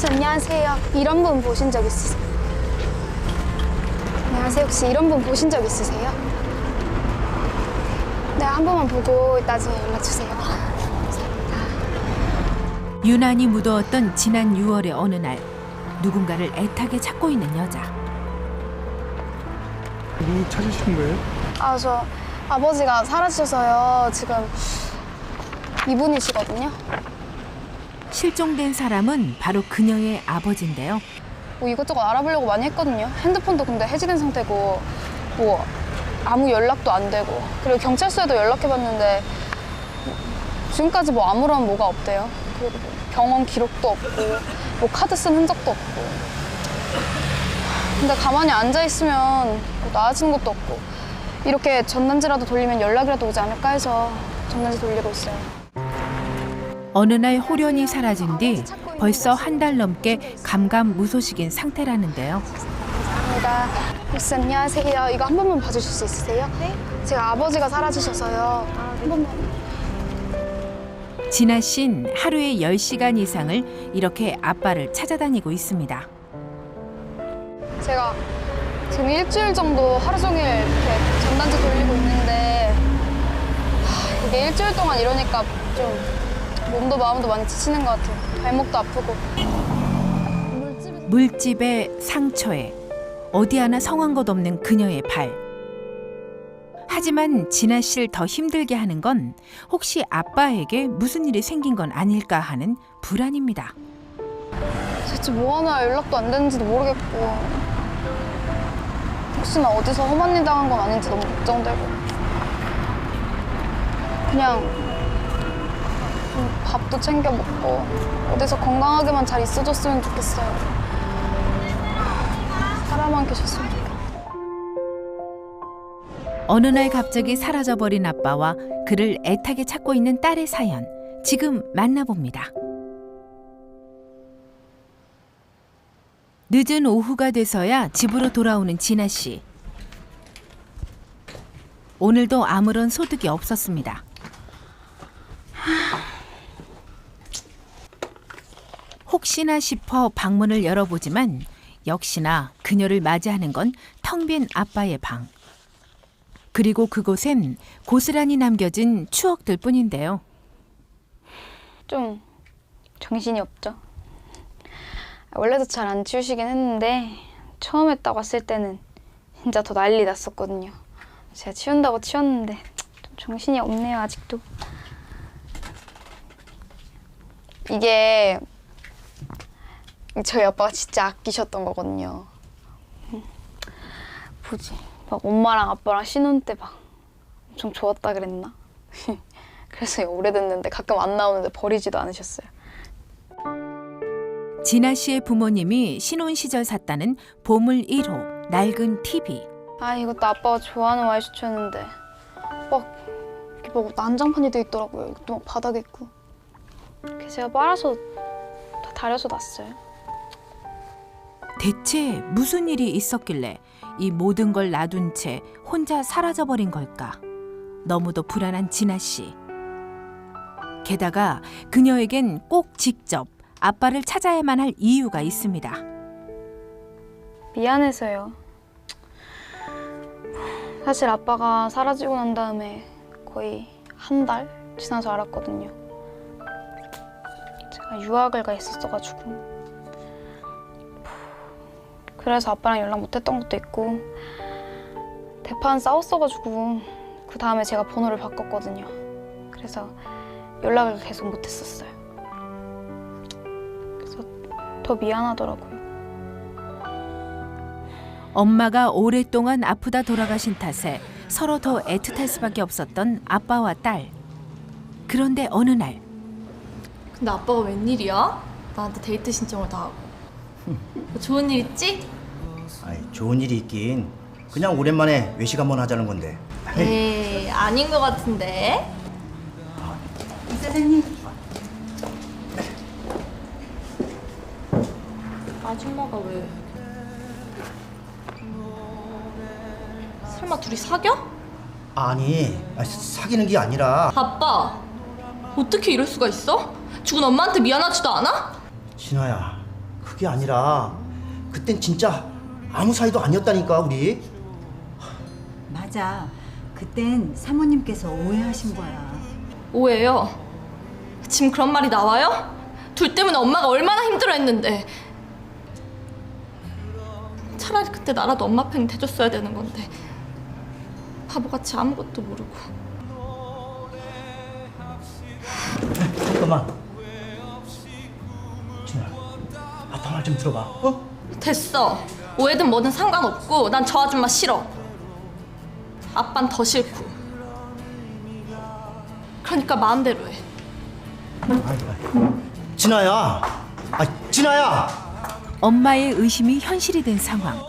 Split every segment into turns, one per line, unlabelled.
혹시 안녕하세요. 이런 분 보신 적 있으세요? 안녕하세요. 혹시 이런 분 보신 적 있으세요? 네, 한 번만 보고 나중에 연락 주세요. 감사합니다.
유난히 무더웠던 지난 6월의 어느 날 누군가를 애타게 찾고 있는 여자.
누구 찾으시는 거예요?
아, 저 아버지가 사라지셔서요. 지금 이분이시거든요.
실종된 사람은 바로 그녀의 아버지인데요.
뭐 이것저것 알아보려고 많이 했거든요. 핸드폰도 근데 해지된 상태고 뭐 아무 연락도 안 되고 그리고 경찰서에도 연락해봤는데 지금까지 뭐 아무런 뭐가 없대요. 그리고 뭐 병원 기록도 없고 뭐 카드 쓴 흔적도 없고 근데 가만히 앉아있으면 뭐 나아지는 것도 없고 이렇게 전단지라도 돌리면 연락이라도 오지 않을까 해서 전단지 돌리고 있어요.
어느 날 호련이 사라진 뒤 벌써 한 달 넘게 감감무소식인 상태라는데요.
감사합니다. 혹시 안녕하세요. 이거 한 번만 봐주실 수 있으세요? 네. 제가 아버지가 사라지셔서요. 한 번만.
진아 씨는 하루에 10시간 이상을 이렇게 아빠를 찾아다니고 있습니다.
제가 지금 일주일 정도 하루 종일 이렇게 전단지 돌리고 있는데 이게 일주일 동안 이러니까 좀 몸도 마음도 많이 지치는 것 같아요. 발목도 아프고.
물집에 상처에 어디 하나 성한 것 없는 그녀의 발. 하지만 진아 씨를 더 힘들게 하는 건 혹시 아빠에게 무슨 일이 생긴 건 아닐까 하는 불안입니다.
대체 뭐 하나 연락도 안 되는지도 모르겠고 혹시나 어디서 험한 일 당한 건 아닌지 너무 걱정되고 그냥 좀 밥도 챙겨 먹고 어디서 건강하게만 잘 있어줬으면 좋겠어요. 살아만 계셨으면 좋겠어요.
어느 날 갑자기 사라져버린 아빠와 그를 애타게 찾고 있는 딸의 사연, 지금 만나봅니다. 늦은 오후가 돼서야 집으로 돌아오는 진아 씨. 오늘도 아무런 소득이 없었습니다. 혹시나 싶어 방문을 열어보지만 역시나 그녀를 맞이하는 건 텅 빈 아빠의 방. 그리고 그곳엔 고스란히 남겨진 추억들 뿐인데요.
좀 정신이 없죠. 원래도 잘 안 치우시긴 했는데 처음에 딱 왔을 때는 진짜 더 난리 났었거든요. 제가 치운다고 치웠는데 좀 정신이 없네요, 아직도. 이게 저희 아빠가 진짜 아끼셨던 거거든요. 뭐지? 막 엄마랑 아빠랑 신혼 때 막 엄청 좋았다 그랬나? 그래서 오래됐는데 가끔 안 나오는데 버리지도 않으셨어요.
진아 씨의 부모님이 신혼 시절 샀다는 보물 1호 낡은 TV.
아, 이것도 아빠가 좋아하는 와이셔츠였는데 막 이렇게 막 난장판이 돼 있더라고요. 이것도 막 바닥에 있고. 그래서 제가 빨아서 다 다려서 놨어요.
대체 무슨 일이 있었길래 이 모든 걸 놔둔 채 혼자 사라져버린 걸까? 너무도 불안한 진아 씨. 게다가 그녀에겐 꼭 직접 아빠를 찾아야만 할 이유가 있습니다.
미안해서요. 사실 아빠가 사라지고 난 다음에 거의 한 달 지나서 알았거든요. 제가 유학을 가 있었어가지고. 그래서 아빠랑 연락 못했던 것도 있고 대판 싸웠어가지고 그 다음에 제가 번호를 바꿨거든요. 그래서 연락을 계속 못했었어요. 그래서 더 미안하더라고요.
엄마가 오랫동안 아프다 돌아가신 탓에 서로 더 애틋할 수밖에 없었던 아빠와 딸. 그런데 어느 날
근데 아빠가 웬일이야? 나한테 데이트 신청을 다 하고. 뭐 좋은 일 있지?
아이, 좋은 일이 있긴. 그냥 오랜만에 외식 한번 하자는 건데.
에이, 아닌 것 같은데.
이사장님.
아줌마가 왜? 설마 둘이 사겨?
아니, 사귀는 게 아니라.
아빠, 어떻게 이럴 수가 있어? 죽은 엄마한테 미안하지도 않아?
진아야, 그게 아니라 그땐 진짜 아무 사이도 아니었다니까 우리.
맞아. 그땐 사모님께서 오해하신 거야.
오해요? 지금 그런 말이 나와요? 둘 때문에 엄마가 얼마나 힘들어했는데. 차라리 그때 나라도 엄마 편 대줬어야 되는 건데 바보같이 아무것도 모르고.
잠깐만. 진아, 아빠 말 좀 들어봐. 어?
됐어. 오해든 뭐든 상관없고 난 저 아줌마 싫어. 아빤 더 싫고. 그러니까 마음대로 해.
진아야. 진아야.
엄마의 의심이 현실이 된 상황.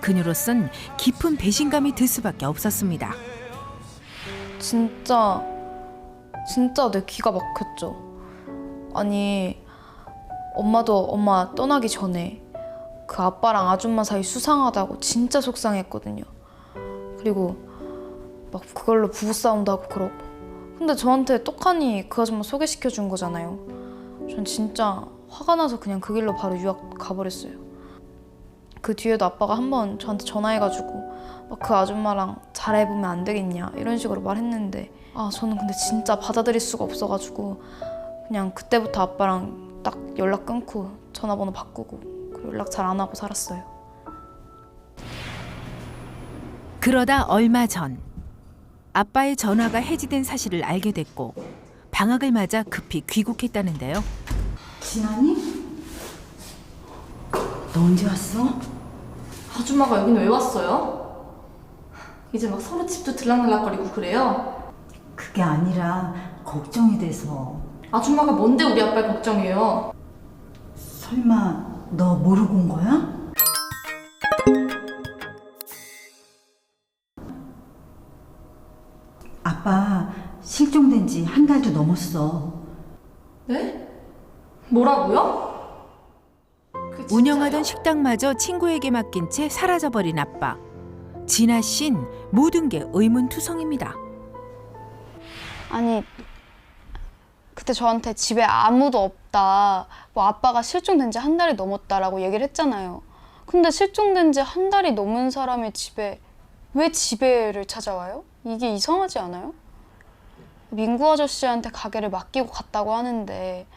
그녀로선 깊은 배신감이 들 수밖에 없었습니다.
진짜 내 기가 막혔죠. 아니, 엄마도 엄마 떠나기 전에 그 아빠랑 아줌마 사이 수상하다고 진짜 속상했거든요. 그리고 막 그걸로 부부싸움도 하고 그러고. 근데 저한테 똑하니 그 아줌마 소개시켜 준 거잖아요. 전 진짜 화가 나서 그냥 그 길로 바로 유학 가버렸어요. 그 뒤에도 아빠가 한 번 저한테 전화해가지고 막 그 아줌마랑 잘해보면 안 되겠냐 이런 식으로 말했는데 저는 근데 진짜 받아들일 수가 없어가지고 그냥 그때부터 아빠랑 딱 연락 끊고 전화번호 바꾸고 그리고 연락 잘 안 하고 살았어요.
그러다 얼마 전 아빠의 전화가 해지된 사실을 알게 됐고 방학을 맞아 급히 귀국했다는데요.
진아니? 너 언제 왔어?
아줌마가 여긴 왜 왔어요? 이제 막 서로 집도 들락날락거리고 그래요?
그게 아니라 걱정이 돼서.
아줌마가 뭔데 우리 아빠를 걱정해요?
설마 너 모르고 온 거야? 아빠 실종된 지 한 달도 넘었어.
네? 뭐라고요?
운영하던 식당마저 친구에게 맡긴 채 사라져버린 아빠. 진아 씨는 모든 게 의문투성입니다.
아니, 그때 저한테 집에 아무도 없다, 뭐 아빠가 실종된 지 한 달이 넘었다라고 얘기를 했잖아요. 근데 실종된 지 한 달이 넘은 사람의 집에 왜 지배를 찾아와요? 이게 이상하지 않아요? 민구 아저씨한테 가게를 맡기고 갔다고 하는데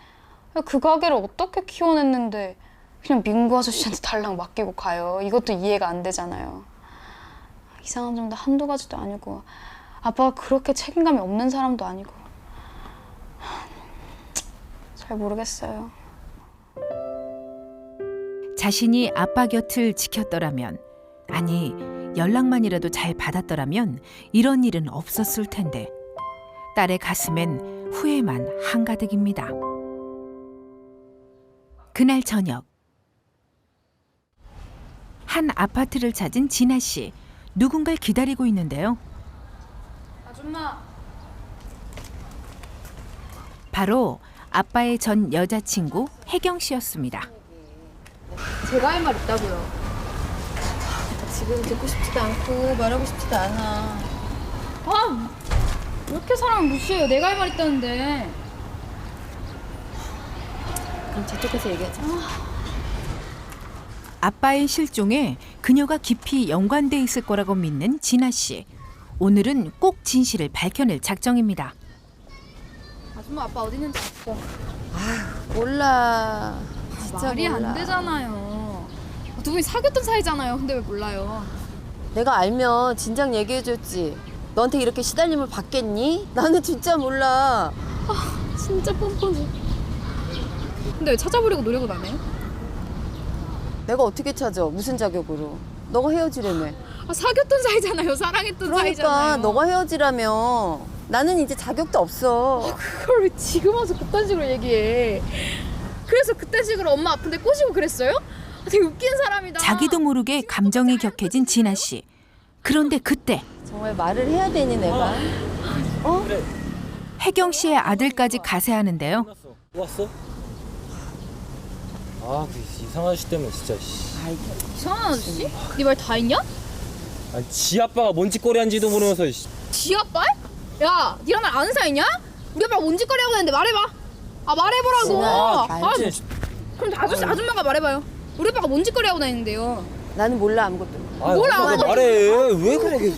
그 가게를 어떻게 키워냈는데 그냥 민구 아저씨한테 달랑 맡기고 가요. 이것도 이해가 안 되잖아요. 이상한 점도 한두 가지도 아니고 아빠가 그렇게 책임감이 없는 사람도 아니고 잘 모르겠어요.
자신이 아빠 곁을 지켰더라면, 아니 연락만이라도 잘 받았더라면 이런 일은 없었을 텐데 딸의 가슴엔 후회만 한가득입니다. 그날 저녁 한 아파트를 찾은 진아 씨. 누군가를 기다리고 있는데요.
아줌마.
바로 아빠의 전 여자친구 혜경 씨였습니다.
제가 할 말 있다고요. 지금 듣고 싶지도 않고 말하고 싶지도 않아. 왜 이렇게 사람을 무시해요? 내가 할 말 있다는데. 그럼 저쪽에서 얘기하자.
아빠의 실종에 그녀가 깊이 연관돼 있을 거라고 믿는 진아 씨. 오늘은 꼭 진실을 밝혀낼 작정입니다.
아줌마 아빠 어디 있는지 알어. 몰라. 진짜 말이 몰라. 안 되잖아요. 두 분이 사귀었던 사이잖아요. 근데 왜 몰라요?
내가 알면 진작 얘기해줬지. 너한테 이렇게 시달림을 받겠니? 나는 진짜 몰라.
진짜 뻔뻔해. 근데 왜 찾아보려고 노력을 안 해요?
내가 어떻게 찾아? 무슨 자격으로? 너가 헤어지려며.
사귀었던 사이잖아요. 사랑했던 사이잖아요.
그러니까 너가 헤어지라며. 나는 이제 자격도 없어.
그걸 왜 지금 와서 그딴 식으로 얘기해? 그래서 그딴 식으로 엄마 아픈데 꼬시고 그랬어요? 되게 웃긴 사람이다.
자기도 모르게 감정이 격해진 진아 씨. 그런데 그때
정말 말을 해야 되니 내가?
혜경 씨의 아들까지 가세하는데요.
왔어? 그 이상한 아저씨 때문에 진짜.
이상한 아저씨? 네 말 다 했냐?
아니 지 아빠가 뭔 짓거리 한지도 모르면서.
지 아빠? 야, 니랑 날 아는 사이냐? 우리 아빠가 뭔 짓거리 하고 있는데 말해봐. 말해보라고.
알지.
그럼 아줌마가 말해봐요. 우리 아빠가 뭔 짓거리 하고 다니는데요?
나는 몰라 아무것도.
아,
뭘
아빠가
아무것도
말해. 왜 그러게.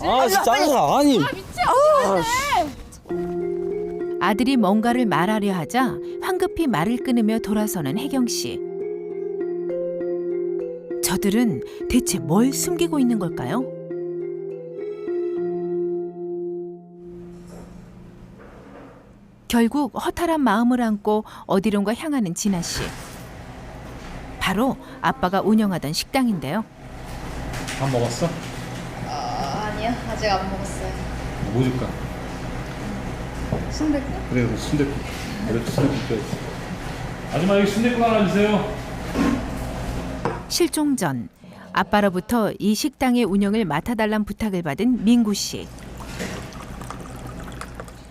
아, 진짜 짜증나. 아니.
아들이 뭔가를 말하려 하자 황급히 말을 끊으며 돌아서는 혜경 씨. 저들은 대체 뭘 숨기고 있는 걸까요? 결국 허탈한 마음을 안고 어디론가 향하는 진아 씨. 바로 아빠가 운영하던 식당인데요.
밥 먹었어?
아니요, 아직 안 먹었어요.
뭐 줄까?
순댓국?
그래, 그 순댓국. 그래, 순댓국 줘야지. 아줌마 여기 순댓국 하나 주세요.
실종 전 아빠로부터 이 식당의 운영을 맡아달란 부탁을 받은 민구 씨.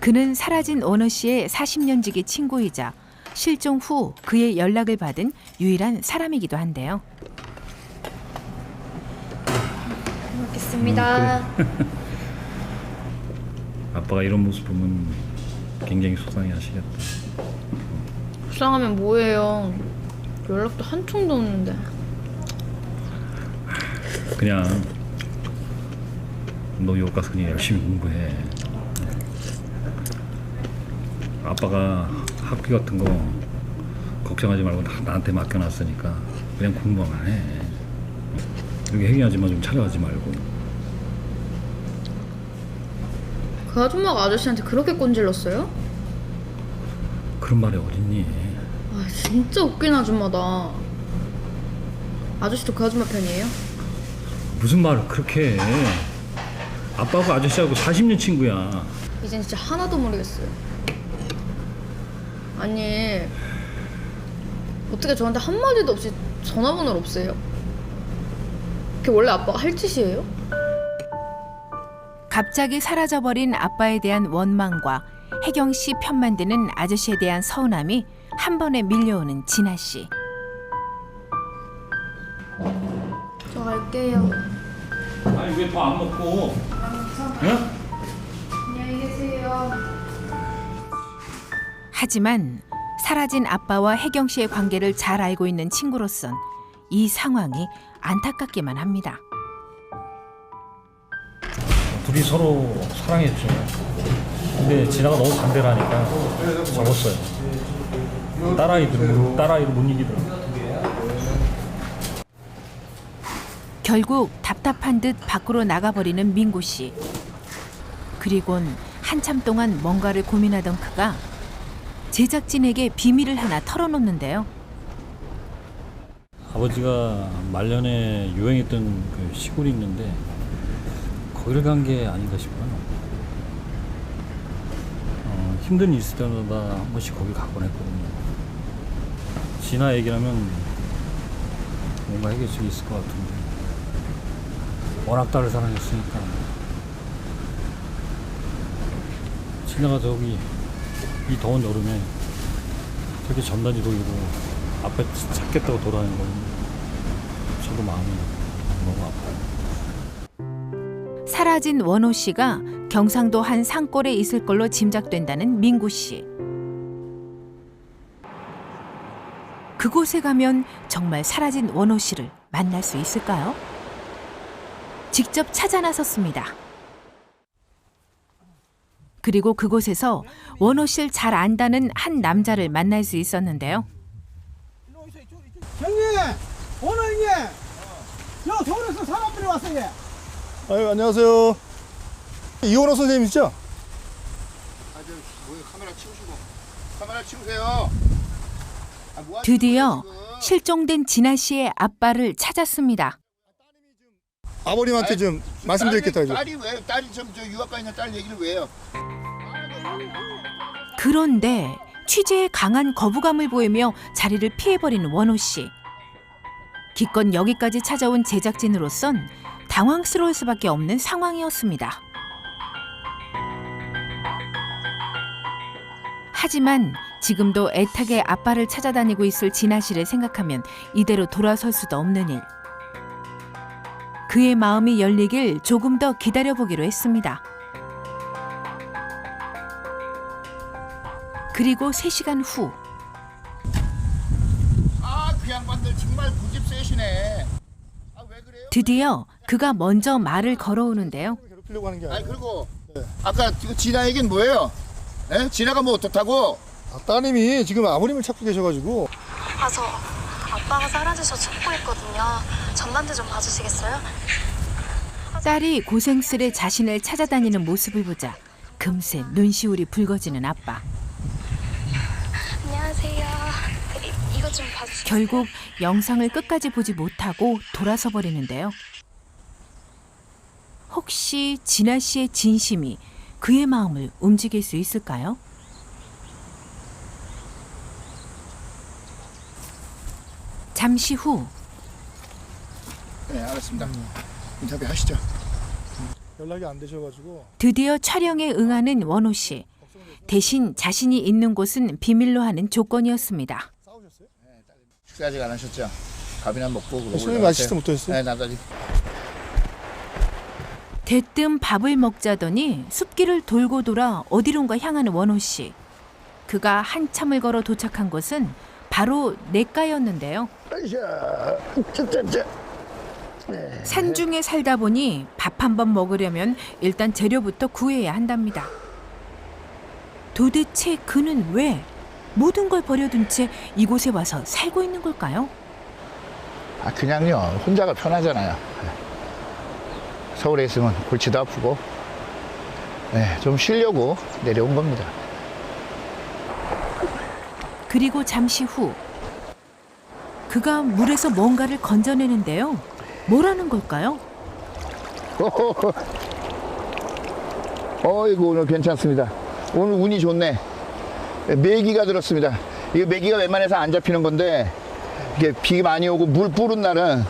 그는 사라진 오너 씨의 40년 지기 친구이자 실종 후 그의 연락을 받은 유일한 사람이기도 한데요.
먹겠습니다.
아빠가 이런 모습 보면 굉장히 속상해 하시겠다.
불쌍하면 뭐해요. 연락도 한 통도 없는데.
그냥 너 여기 가서 그냥 열심히 공부해. 아빠가 학비 같은 거 걱정하지 말고 다 나한테 맡겨놨으니까 그냥 공부만 해. 여기 혜경 아줌마 좀 찾아가지 말고.
그 아줌마가 아저씨한테 그렇게 꼰질렀어요?
그런 말이 어딨니?
아, 진짜 웃긴 아줌마다. 아저씨도 그 아줌마 편이에요?
무슨 말을 그렇게 해. 아빠하고 아저씨하고 40년 친구야.
이젠 진짜 하나도 모르겠어요. 아니, 어떻게 저한테 한마디도 없이 전화번호를 없애요? 그게 원래 아빠가 할 짓이에요?
갑자기 사라져버린 아빠에 대한 원망과 혜경 씨 편만 드는 아저씨에 대한 서운함이 한 번에 밀려오는 진아 씨.
저 갈게요.
아니 왜 더 안 먹고? 응?
안녕히 계세요.
하지만 사라진 아빠와 혜경 씨의 관계를 잘 알고 있는 친구로선 이 상황이 안타깝기만 합니다.
둘이 서로 사랑했죠. 근데 진아가 너무 반대를 하니까 접었어요. 딸아이를 못 이기더라고.
결국 답답한 듯 밖으로 나가버리는 민구 씨. 그리곤 한참 동안 뭔가를 고민하던 그가 제작진에게 비밀을 하나 털어놓는데요.
아버지가 말년에 유행했던 그 시골이 있는데 거기를 간 게 아닌가 싶어요. 힘든 일 있을 때마다 한 번씩 거기 가곤 했거든요. 진아 얘기라면 뭔가 해결책이 있을 것 같은데 워낙 딸을 사랑했으니까. 진아가 저기 이 더운 여름에 저렇게 전단지 돌리고 앞에 찾겠다고 돌아다니는 건 저도 마음이 너무 아파요.
사라진 원호 씨가 경상도 한 산골에 있을 걸로 짐작된다는 민구 씨. 그곳에 가면 정말 사라진 원호 씨를 만날 수 있을까요? 직접 찾아 나섰습니다. 그리고 그곳에서 원호 씨를 잘 안다는 한 남자를 만날 수 있었는데요.
형님! 오늘 형님! 여 서울에서 사람들이 왔어요. 예.
아유, 안녕하세요. 이원호 선생님이시죠?
카메라 치우세요.
드디어 실종된 진아 씨의 아빠를 찾았습니다.
아버님한테 좀 말씀드리겠다.
딸이 왜? 딸이 저 유학가 있는 딸 얘기를 왜요?
그런데 취재에 강한 거부감을 보이며 자리를 피해버리는 원호 씨. 기껏 여기까지 찾아온 제작진으로선 당황스러울 수밖에 없는 상황이었습니다. 하지만 지금도 애타게 아빠를 찾아다니고 있을 진아 씨를 생각하면 이대로 돌아설 수도 없는 일. 그의 마음이 열리길 조금 더 기다려보기로 했습니다. 그리고 3시간 후.
아, 그 양반들 지금
정말 고집 세시네. 아, 왜 그래요?
드디어 그가 먼저 말을 걸어오는데요.
괴롭히려고 하는 게
아니
아니고.
그리고 아까 진아 얘기는 뭐예요? 에? 진아가 뭐 어떻다고?
따님이 지금 아버님을 찾고 계셔가지고.
저 아빠가 사라져서 찾고 있거든요. 전만대 좀 봐주시겠어요?
딸이 고생스레 자신을 찾아다니는 모습을 보자 금세 눈시울이 붉어지는 아빠.
안녕하세요. 이거 좀 봐주시겠어요?
결국 영상을 끝까지 보지 못하고 돌아서 버리는데요. 혹시 진아 씨의 진심이 그의 마음을 움직일 수 있을까요? 잠시 후
네, 알았습니다. 인터뷰 하시죠.
연락이 안 되셔가지고.
드디어 촬영에 응하는 원호 씨. 대신 자신이 있는 곳은 비밀로 하는 조건이었습니다.
싸우셨어요?
식사 아직 안 하셨죠? 밥이나 먹고 그러고
손님 아시지도 못했어요?
네, 나도 아직.
대뜸 밥을 먹자더니 숲길을 돌고 돌아 어디론가 향하는 원호 씨. 그가 한참을 걸어 도착한 곳은 바로 냇가였는데요. 산중에 살다 보니 밥 한 번 먹으려면 일단 재료부터 구해야 한답니다. 도대체 그는 왜 모든 걸 버려둔 채 이곳에 와서 살고 있는 걸까요?
아, 그냥요. 혼자가 편하잖아요. 서울에 있으면 골치도 아프고, 네, 좀 쉬려고 내려온 겁니다.
그리고 잠시 후 그가 물에서 뭔가를 건져내는데요. 뭐라는 걸까요?
어이구, 오늘 괜찮습니다. 오늘 운이 좋네. 메기가 들었습니다. 이게 메기가 웬만해서 안 잡히는 건데, 이게 비 많이 오고 물 뿌른 날은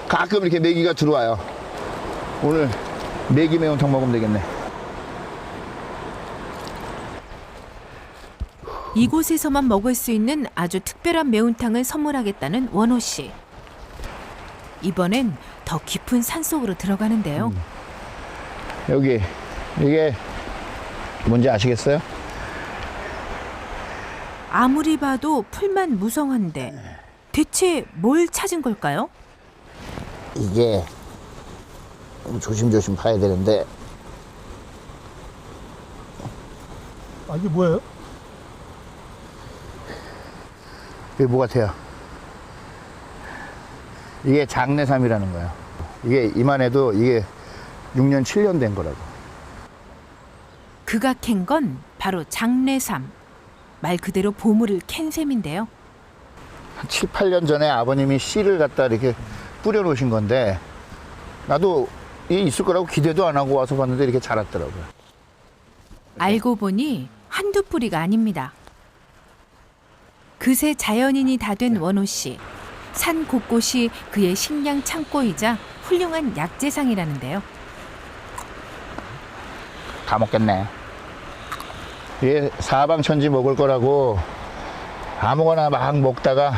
가끔 이렇게 메기가 들어와요. 오늘 메기 매운탕 먹으면 되겠네.
이곳에서만 먹을 수 있는 아주 특별한 매운탕을 선물하겠다는 원호 씨. 이번엔 더 깊은 산속으로 들어가는데요.
여기, 이게 뭔지 아시겠어요?
아무리 봐도 풀만 무성한데 대체 뭘 찾은 걸까요?
이게 조심조심 봐야 되는데,
아, 이게 뭐예요?
이게 뭐 같아요? 이게 장내삼이라는 거예요. 이게 이만해도 이게 6년, 7년 된 거라고.
그가 캔 건 바로 장내삼. 말 그대로 보물을 캔 셈인데요.
한 7, 8년 전에 아버님이 씨를 갖다 이렇게 뿌려놓으신 건데, 나도 이게 있을 거라고 기대도 안 하고 와서 봤는데 이렇게 자랐더라고요.
알고 보니 한두 뿌리가 아닙니다. 그새 자연인이 다 된 원호 씨. 산 곳곳이 그의 식량 창고이자 훌륭한 약재상이라는데요.
다 먹겠네. 이게 사방천지 먹을 거라고 아무거나 막 먹다가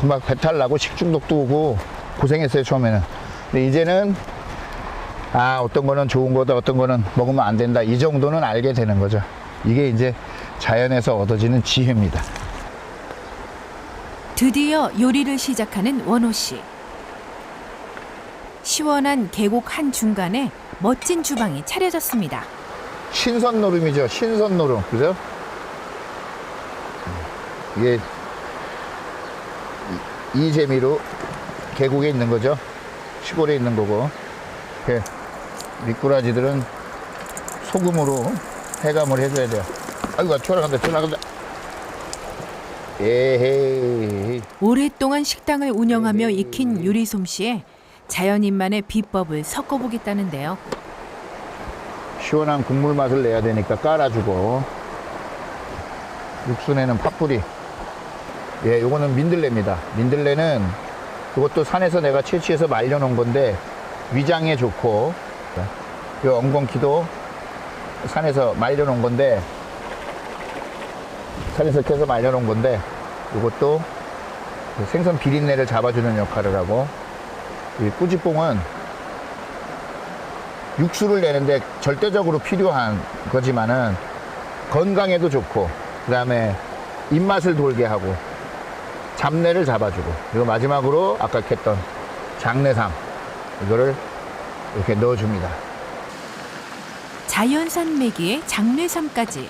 막 배탈 나고 식중독도 오고 고생했어요, 처음에는. 근데 이제는 어떤 거는 좋은 거다, 어떤 거는 먹으면 안 된다, 이 정도는 알게 되는 거죠. 이게 이제 자연에서 얻어지는 지혜입니다.
드디어 요리를 시작하는 원호 씨. 시원한 계곡 한 중간에 멋진 주방이 차려졌습니다.
신선노름이죠, 신선노름. 그죠? 이게 이 재미로 계곡에 있는 거죠. 시골에 있는 거고. 미꾸라지들은 소금으로 해감을 해줘야 돼요. 아이고, 튀어나간다. 에헤이.
오랫동안 식당을 운영하며 익힌 요리 솜씨에 자연인만의 비법을 섞어보겠다는데요.
시원한 국물 맛을 내야 되니까 깔아주고, 육순에는 팥뿌리. 예, 요거는 민들레입니다. 민들레는 이것도 산에서 내가 채취해서 말려놓은 건데 위장에 좋고, 요 엉겅퀴도 산에서 말려놓은 건데, 산에서 캐서 말려놓은 건데, 이것도 생선 비린내를 잡아주는 역할을 하고, 이 꾸지뽕은 육수를 내는데 절대적으로 필요한 거지만은 건강에도 좋고, 그 다음에 입맛을 돌게 하고, 잡내를 잡아주고, 그리고 마지막으로 아까 캤던 장내삼, 이거를 이렇게 넣어줍니다.
자연산 메기에 장뇌삼까지.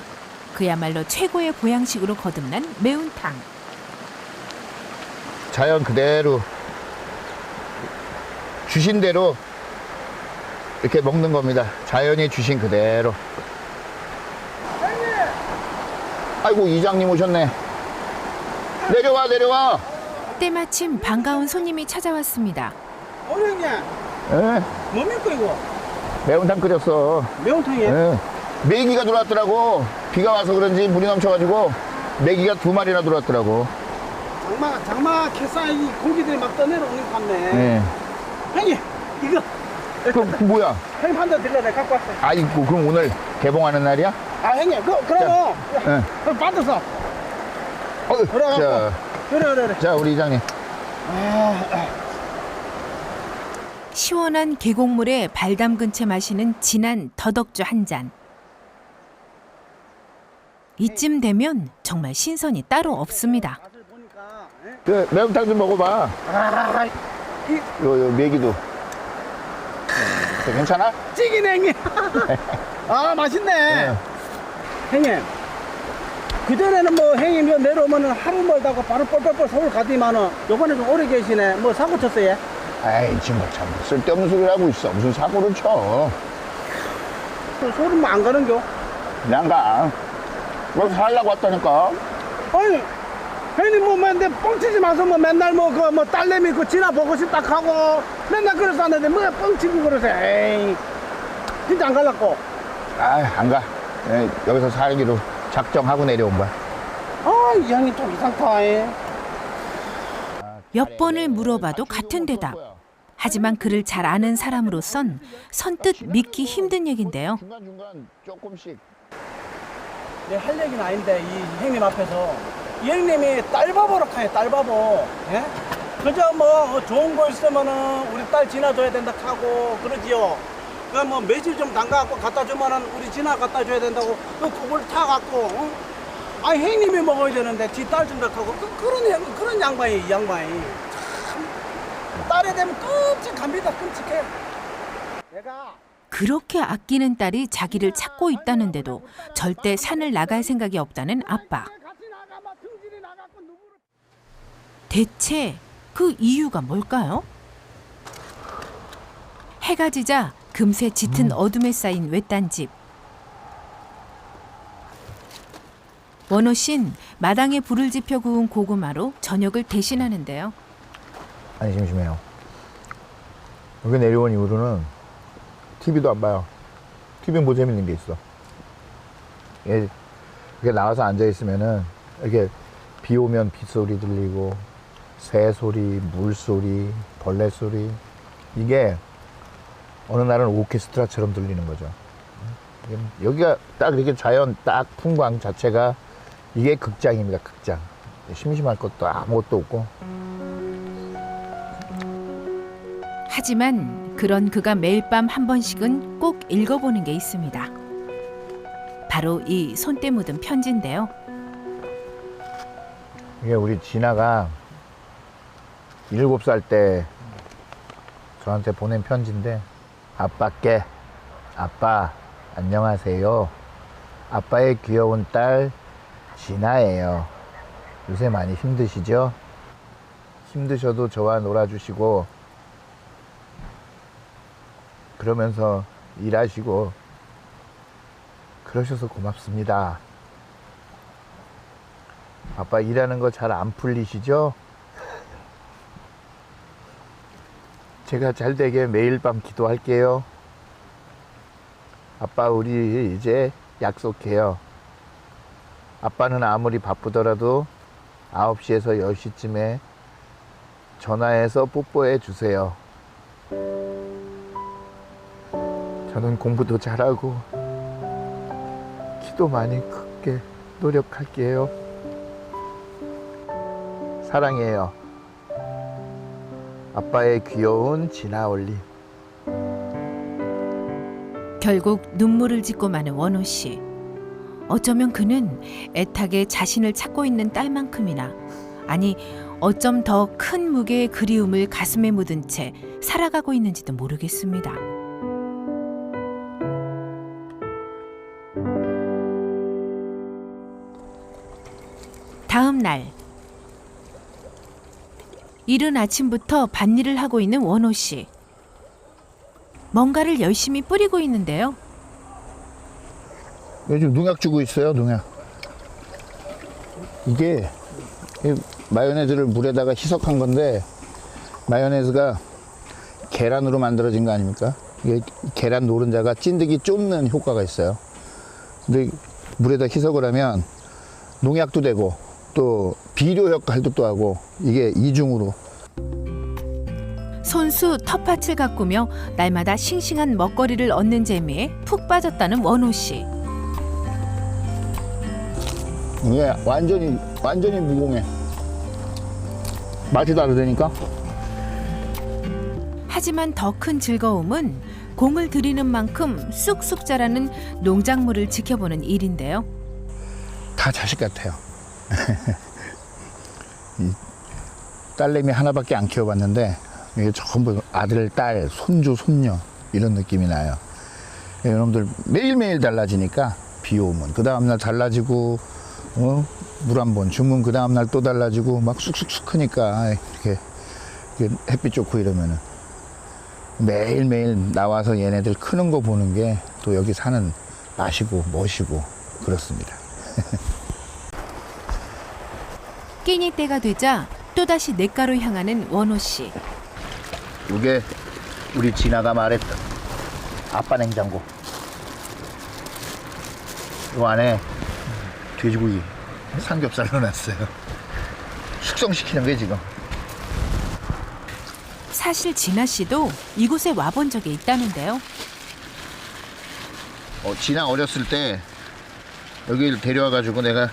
그야말로 최고의 보양식으로 거듭난 매운탕.
자연 그대로 주신 대로 이렇게 먹는 겁니다. 자연이 주신 그대로. 아이고, 이장님 오셨네. 내려와, 내려와.
때마침 반가운 손님이 찾아왔습니다.
어머니,
예,
뭡니까 이거?
매운탕 끓였어.
매운탕이에요?
예. 메기가 들어왔더라고. 비가 와서 그런지 물이 넘쳐가지고 메기가 2마리나 들어왔더라고.
장마 캐사이 고기들이 막 떠내려오는 것 같네.
예.
형님, 이거
그 뭐야?
형님 한 대 들려 내가 갖고 왔어요.
아이고, 그럼 오늘 개봉하는 날이야?
아 형님, 그러면
예.
그럼 받아서.
자,
그래.
자, 우리 이장님.
시원한 계곡물에 발 담근 채 마시는 진한 더덕주 한 잔. 이쯤 되면 정말 신선이 따로 없습니다.
그 매운탕 좀 먹어봐. 요 메기도. 괜찮아?
찌기네 형님. 아 맛있네. 형님. 그전에는 뭐 형님 여 내려오면은 하루 멀다고 바로 뻘뻘뻘 서울 가더니만은 요번에 좀 오래 계시네. 뭐 사고 쳤어요?
아이, 지금 참 쓸데없는 소리를 하고 있어. 무슨 사고를 쳐.
서울은 뭐 안 가는겨?
그냥 가. 여기 살려고 왔다니까.
아니 형님 뭐 맨날 뻥치지 마서 뭐 맨날 뭐 그 뭐 딸내미 그 지나 보고 싶다 하고 맨날 그랬었는데 뭐 뻥치고 그러세요. 에이 진짜 안 갈라고.
아이, 안 가. 예, 여기서 살기로 작정하고 내려온 거야.
아 이 형님 좀 이상하다.
몇 번을 물어봐도 같은 대답. 하지만 그를 잘 아는 사람으로선 선뜻 믿기 힘든 얘긴데요.
중간중간 조금씩.
내 할 얘기는 아닌데 이 형님 앞에서 이 형님이 딸바보로 가요. 딸바보. 예? 그저 뭐 좋은 거 있으면은 우리 딸 지나줘야 된다 하고 그러지요. 그 뭐 매실 좀 담가갖고 갖다 주면은 우리 지나 갖다 줘야 된다고 그걸 타갖고 아 형님이 먹어야 되는데 지 딸 준다 하고 그런 양반이 이 양반이 참 딸에 대면 끔찍합니다. 끔찍해. 내가
그렇게 아끼는 딸이 자기를 찾고 있다는데도 절대 산을 나갈 생각이 없다는 아빠. 대체 그 이유가 뭘까요? 해가 지자 금세 짙은 어둠에 쌓인 외딴 집. 원호 씨는 마당에 불을 지펴 구운 고구마로 저녁을 대신하는데요.
아니, 심심해요. 여기 내려온 이후로는 TV도 안 봐요. TV는 뭐 재밌는 게 있어. 이렇게 나와서 앉아있으면은 이렇게 비 오면 빗소리 들리고 새 소리, 물소리, 벌레 소리, 이게 어느 날은 오케스트라처럼 들리는 거죠. 여기가 딱 이렇게 자연 딱 풍광 자체가 이게 극장입니다. 극장. 심심할 것도 아무것도 없고.
하지만 그런 그가 매일 밤 한 번씩은 꼭 읽어보는 게 있습니다. 바로 이 손때 묻은 편지인데요.
이게 우리 진아가 7살 때 저한테 보낸 편지인데, 아빠께, 아빠 안녕하세요. 아빠의 귀여운 딸 진아예요. 요새 많이 힘드시죠? 힘드셔도 저와 놀아주시고 그러면서 일하시고 그러셔서 고맙습니다. 아빠 일하는 거 잘 안 풀리시죠? 제가 잘 되게 매일 밤 기도할게요. 아빠, 우리 이제 약속해요. 아빠는 아무리 바쁘더라도 9시에서 10시쯤에 전화해서 뽀뽀해 주세요. 저는 공부도 잘하고 키도 많이 크게 노력할게요. 사랑해요. 아빠의 귀여운 진아올리.
결국 눈물을 짓고 마는 원호 씨. 어쩌면 그는 애타게 자신을 찾고 있는 딸만큼이나, 아니 어쩜 더 큰 무게의 그리움을 가슴에 묻은 채 살아가고 있는지도 모르겠습니다. 다음 날 이른 아침부터 밭일을 하고 있는 원호 씨. 뭔가를 열심히 뿌리고 있는데요.
요즘 농약 주고 있어요, 농약. 이게 마요네즈를 물에다가 희석한 건데, 마요네즈가 계란으로 만들어진 거 아닙니까? 이게 계란 노른자가 찐득이 좁는 효과가 있어요. 근데 물에다 희석을 하면 농약도 되고 또 비료 역할도 또 하고, 이게 이중으로.
손수 텃밭을 가꾸며 날마다 싱싱한 먹거리를 얻는 재미에 푹 빠졌다는 원호 씨.
이게 완전히 무공해. 맛이 다르다니까.
하지만 더 큰 즐거움은 공을 들이는 만큼 쑥쑥 자라는 농작물을 지켜보는 일인데요.
다 자식 같아요. 이 딸내미 하나밖에 안 키워봤는데 이게 전부 아들, 딸, 손주, 손녀 이런 느낌이 나요. 이놈들 매일매일 달라지니까 비 오면 그 다음날 달라지고, 물 한 번 주면 그 다음날 또 달라지고 막 쑥쑥쑥 크니까 이렇게 햇빛 좋고 이러면은 매일매일 나와서 얘네들 크는 거 보는 게 또 여기 사는 맛이고 멋이고 그렇습니다.
끼니 때가 되자 또다시 냇가로 향하는 원호 씨.
이게 우리 진아가 말했던 아빠 냉장고. 이 안에 돼지고기, 삼겹살 넣어놨어요. 숙성시키는 게 지금.
사실 진아 씨도 이곳에 와본 적이 있다는데요.
진아 어렸을 때 여기를 데려와가지고 내가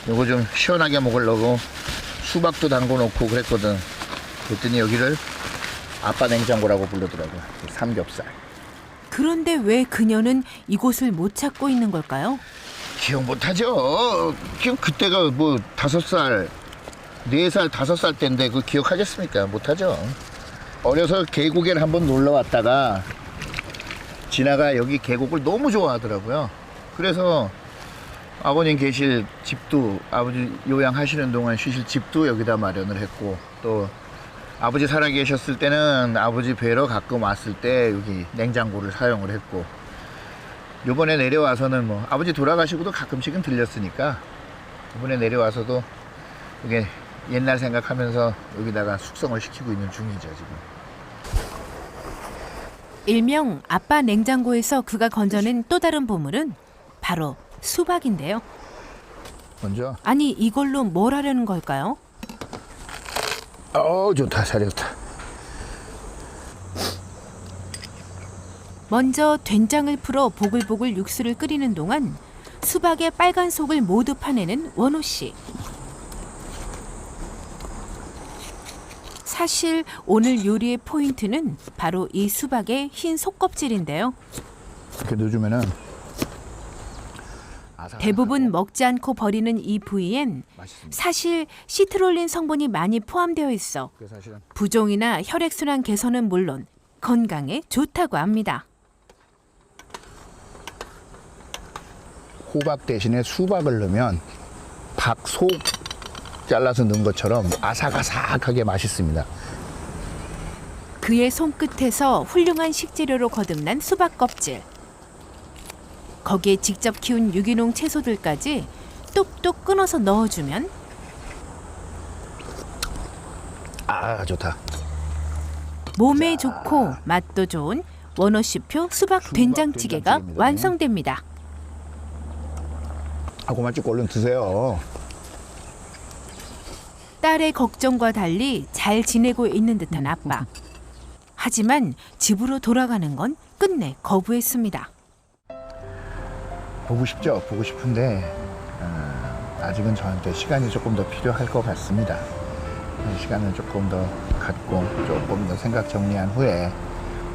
이거 좀 시원하게 먹으려고 수박도 담궈 놓고 그랬거든. 그랬더니 여기를 아빠 냉장고라고 부르더라고요. 삼겹살.
그런데 왜 그녀는 이곳을 못 찾고 있는 걸까요?
기억 못하죠. 그때가 뭐 5살, 4살, 5살 때인데 그 기억하겠습니까? 못하죠. 어려서 계곡에 한번 놀러 왔다가 진아가 여기 계곡을 너무 좋아하더라고요. 그래서 아버님 계실 집도, 아버지 요양하시는 동안 쉬실 집도 여기다 마련을 했고, 또 아버지 살아 계셨을 때는 아버지 뵈러 가끔 왔을 때 여기 냉장고를 사용을 했고, 요번에 내려와서는 뭐 아버지 돌아가시고도 가끔씩은 들렸으니까 이번에 내려와서도 이게 옛날 생각하면서 여기다가 숙성을 시키고 있는 중이죠 지금.
일명 아빠 냉장고에서 그가 건져낸 또 다른 보물은 바로 수박인데요.
먼저
아니 이걸로 뭘 하려는 걸까요?
좋다, 잘했다.
먼저 된장을 풀어 보글보글 육수를 끓이는 동안 수박의 빨간 속을 모두 파내는 원호 씨. 사실 오늘 요리의 포인트는 바로 이 수박의 흰 속껍질인데요.
이렇게 넣어주면은
대부분 먹지 않고 버리는 이 부위엔 사실 시트롤린 성분이 많이 포함되어 있어 부종이나 혈액순환 개선은 물론 건강에 좋다고 합니다.
호박 대신에 수박을 넣으면 박 속 잘라서 넣은 것처럼 아삭아삭하게 맛있습니다.
그의 손끝에서 훌륭한 식재료로 거듭난 수박 껍질. 거기에 직접 키운 유기농 채소들까지 뚝뚝 끊어서 넣어주면
좋다.
몸에 좋고 맛도 좋은 원호씨표 수박 된장찌개가 완성됩니다.
그만 쭉 얼른 드세요.
딸의 걱정과 달리 잘 지내고 있는 듯한 아빠. 하지만 집으로 돌아가는 건 끝내 거부했습니다.
보고 싶죠? 보고 싶은데 아직은 저한테 시간이 조금 더 필요할 것 같습니다. 시간을 조금 더 갖고 조금 더 생각 정리한 후에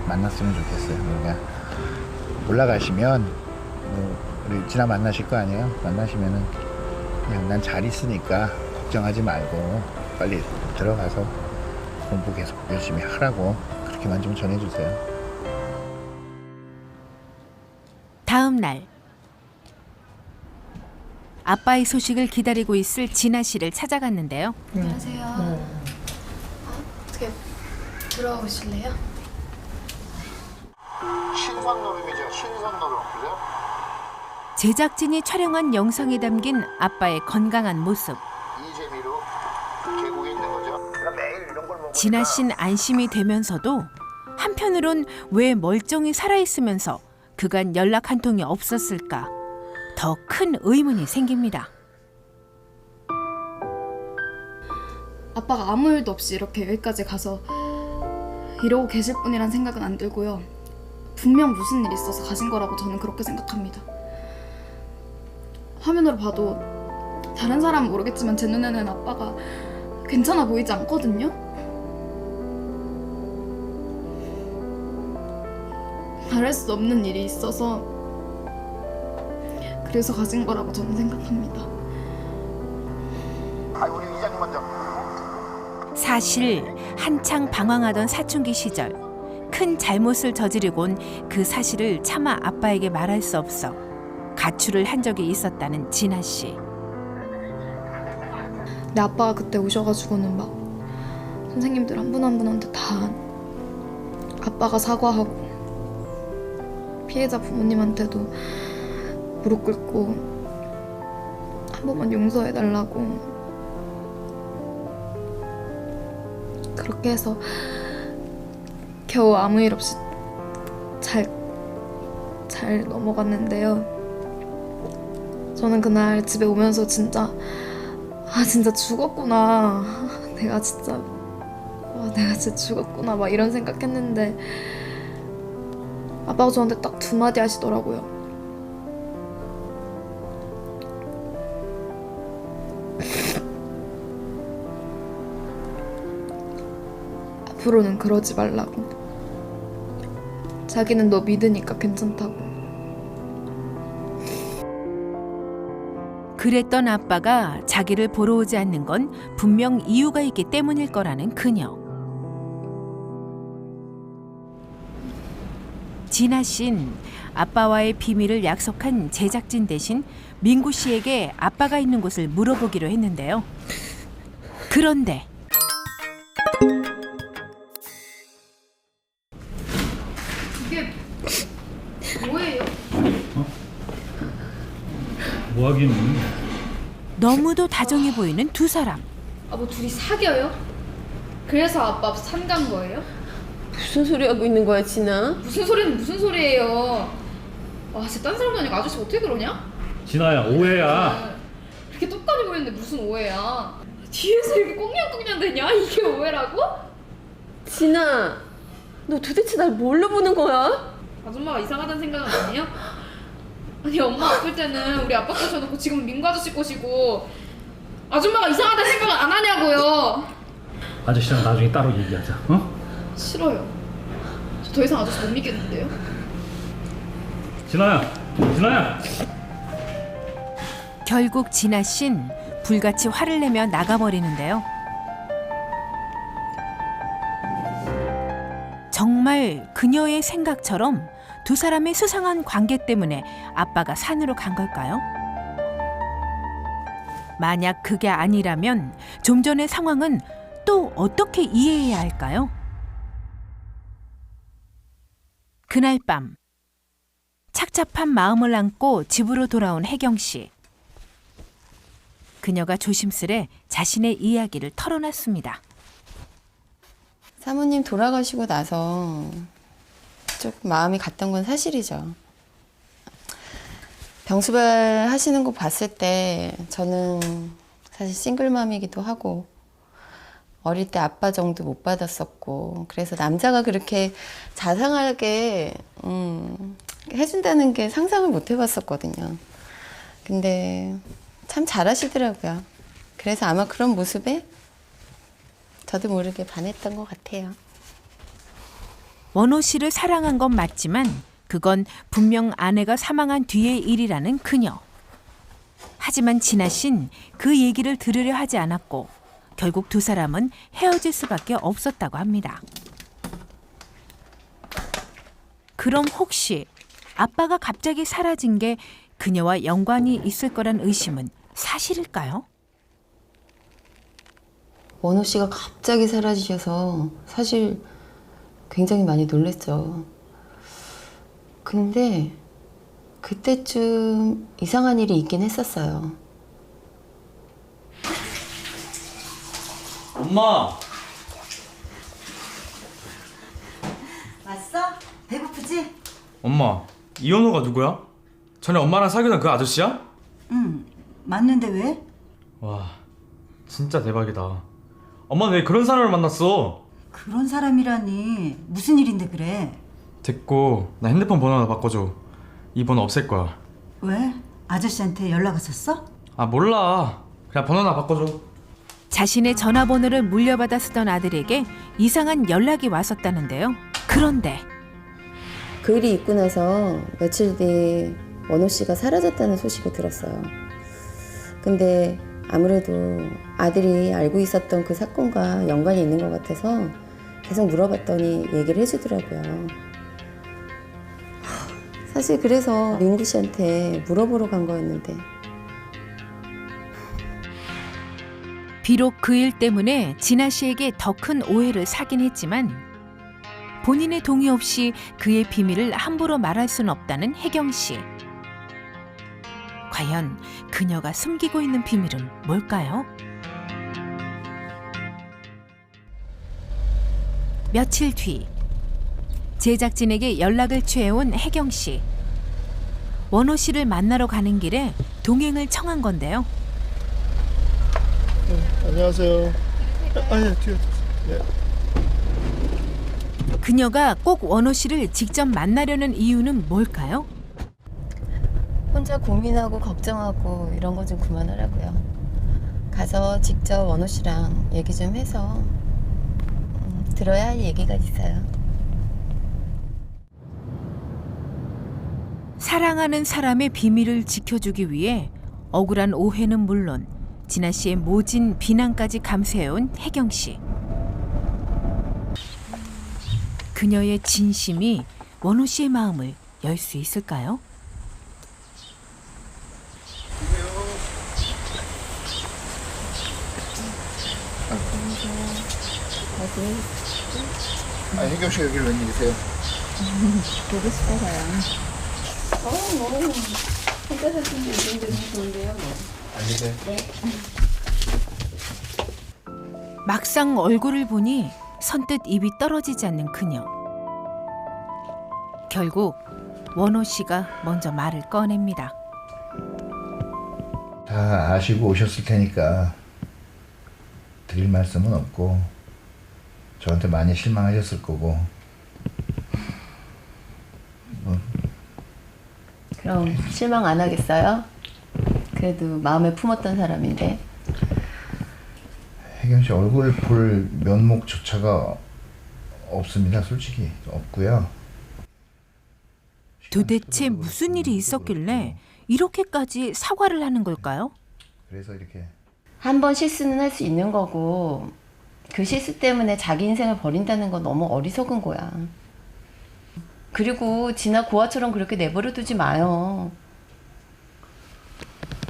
만났으면 좋겠어요. 그러니까 올라가시면 우리 진아 만나실 거 아니에요? 만나시면은 그냥 난 잘 있으니까 걱정하지 말고 빨리 들어가서 공부 계속 열심히 하라고 그렇게만 좀 전해주세요.
다음 날 아빠의 소식을 기다리고 있을 진아 씨를 찾아갔는데요.
안녕하세요. 어떻게 들어오실래요?
신선노름이죠. 신선노름. 그죠?
제작진이 촬영한 영상에 담긴 아빠의 건강한 모습.
이 재미로 계곡에 있는 거죠. 그럼 매일 이런 걸 먹으니까
진아 씨는 안심이 되면서도 한편으론 왜 멀쩡히 살아있으면서 그간 연락 한 통이 없었을까 더 큰 의문이 생깁니다.
아빠가 아무 일도 없이 이렇게 여기까지 가서 이러고 계실 뿐이란 생각은 안 들고요. 분명 무슨 일이 있어서 가신 거라고 저는 그렇게 생각합니다. 화면으로 봐도 다른 사람은 모르겠지만 제 눈에는 아빠가 괜찮아 보이지 않거든요. 말할 수 없는 일이 있어서 그래서 가신 거라고 저는 생각합니다.
우리 이장님 먼저.
사실 한창 방황하던 사춘기 시절 큰 잘못을 저지르곤 그 사실을 차마 아빠에게 말할 수 없어 가출을 한 적이 있었다는 진아 씨.
내 아빠가 그때 오셔가지고는 막 선생님들 한 분 한 분한테 다 아빠가 사과하고 피해자 부모님한테도 무릎 꿇고 한 번만 용서해달라고 그렇게 해서 겨우 아무 일 없이 잘 넘어갔는데요. 저는 그날 집에 오면서 진짜 죽었구나. 내가 진짜 죽었구나 막 이런 생각했는데 아빠가 저한테 딱 2마디 하시더라고요. 앞으로는 그러지 말라고. 자기는 너 믿으니까 괜찮다고.
그랬던 아빠가 자기를 보러 오지 않는 건 분명 이유가 있기 때문일 거라는 그녀. 진아 씨는 아빠와의 비밀을 약속한 제작진 대신 민구 씨에게 아빠가 있는 곳을 물어보기로 했는데요. 그런데
이게 뭐예요?
뭐 하긴.
너무도 다정해 보이는 두 사람.
뭐 둘이 사겨요? 그래서 아빠 산간 거예요?
무슨 소리 하고 있는 거야, 진아?
무슨 소리는 무슨 소리예요? 와, 진짜 딴 사람도 아니고 아저씨 어떻게 그러냐?
진아야, 오해야.
이렇게 똑같이 보이는데 무슨 오해야? 뒤에서 이렇게 꽁냥꽁냥 대냐? 이게 오해라고?
진아, 너 도대체 날 뭘로 보는 거야?
아줌마가 이상하다는 생각은 아니에요? 아니, 엄마 아플 때는 우리 아빠 꼬셔놓고 지금은 민구 아저씨 꼬시고 아줌마가 이상하다는 생각은 안 하냐고요.
아저씨랑 나중에 따로 얘기하자. 어?
싫어요. 저 더 이상 아저씨 못 믿겠는데요?
진아야.
결국 진아 씨는 불같이 화를 내며 나가버리는데요. 정말 그녀의 생각처럼 두 사람의 수상한 관계 때문에 아빠가 산으로 간 걸까요? 만약 그게 아니라면 좀 전의 상황은 또 어떻게 이해해야 할까요? 그날 밤 착잡한 마음을 안고 집으로 돌아온 혜경 씨. 그녀가 조심스레 자신의 이야기를 털어놨습니다.
사모님 돌아가시고 나서 조금 마음이 갔던 건 사실이죠. 병수발 하시는 거 봤을 때 저는 사실 싱글맘이기도 하고 어릴 때 아빠 정도 못 받았었고 그래서 남자가 그렇게 자상하게 해준다는 게 상상을 못 해봤었거든요. 근데 참 잘하시더라고요. 그래서 아마 그런 모습에 저도 모르게 반했던 것 같아요.
원호 씨를 사랑한 건 맞지만 그건 분명 아내가 사망한 뒤의 일이라는 그녀. 하지만 진아 씨는 그 얘기를 들으려 하지 않았고 결국 두 사람은 헤어질 수밖에 없었다고 합니다. 그럼 혹시 아빠가 갑자기 사라진 게 그녀와 연관이 있을 거란 의심은 사실일까요?
원호 씨가 갑자기 사라지셔서 사실 굉장히 많이 놀랬죠. 근데 그때쯤 이상한 일이 있긴 했었어요.
엄마!
왔어? 배고프지?
엄마, 이현호가 누구야? 전에 엄마랑 사귀던 그 아저씨야?
응. 맞는데 왜?
와, 진짜 대박이다. 엄마는 왜 그런 사람을 만났어?
그런 사람이라니. 무슨 일인데 그래?
됐고, 나 핸드폰 번호 하나 바꿔줘. 이 번호 없앨 거야.
왜? 아저씨한테 연락 왔었어?
아, 몰라. 그냥 번호 하나 바꿔줘.
자신의 전화번호를 물려받아 쓰던 아들에게 이상한 연락이 왔었다는데요. 그런데
그 일이 있고 나서 며칠 뒤 원호 씨가 사라졌다는 소식을 들었어요. 근데 아무래도 아들이 알고 있었던 그 사건과 연관이 있는 것 같아서 계속 물어봤더니 얘기를 해주더라고요. 사실 그래서 민구 씨한테 물어보러 간 거였는데.
비록 그 일 때문에 진아 씨에게 더 큰 오해를 사긴 했지만 본인의 동의 없이 그의 비밀을 함부로 말할 수는 없다는 혜경 씨. 과연 그녀가 숨기고 있는 비밀은 뭘까요? 며칠 뒤 제작진에게 연락을 취해온 혜경 씨. 원호 씨를 만나러 가는 길에 동행을 청한 건데요.
안녕하세요. 아니, 뒤에. 네.
그녀가 꼭 원호 씨를 직접 만나려는 이유는 뭘까요?
혼자 고민하고 걱정하고 이런 거 좀 그만하라고요. 가서 직접 원호 씨랑 얘기 좀 해서 들어야 할 얘기가 있어요.
사랑하는 사람의 비밀을 지켜주기 위해 억울한 오해는 물론 진아 씨의 모진 비난까지 감수해온 혜경 씨. 그녀의 진심이 원호 씨의 마음을 열 수 있을까요?
아, 혜경 씨가 여기를 웬일이세요?
보고 싶어서요. 뭐 혼자 사시는 이 정도는 좋은데요. 뭐.
알겠어요.
네.
막상 얼굴을 보니 선뜻 입이 떨어지지 않는 그녀. 결국 원호 씨가 먼저 말을 꺼냅니다.
다 아시고 오셨을 테니까 드릴 말씀은 없고 저한테 많이 실망하셨을 거고
그럼 실망 안 하겠어요? 그래도 마음에 품었던 사람인데.
혜경 씨 얼굴 볼 면목조차가 없습니다. 솔직히 없고요.
도대체 무슨 일이 있었길래 이렇게까지 사과를 하는 걸까요?
그래서 이렇게
한 번 실수는 할 수 있는 거고 그 실수 때문에 자기 인생을 버린다는 건 너무 어리석은 거야. 그리고 진아 고아처럼 그렇게 내버려 두지 마요.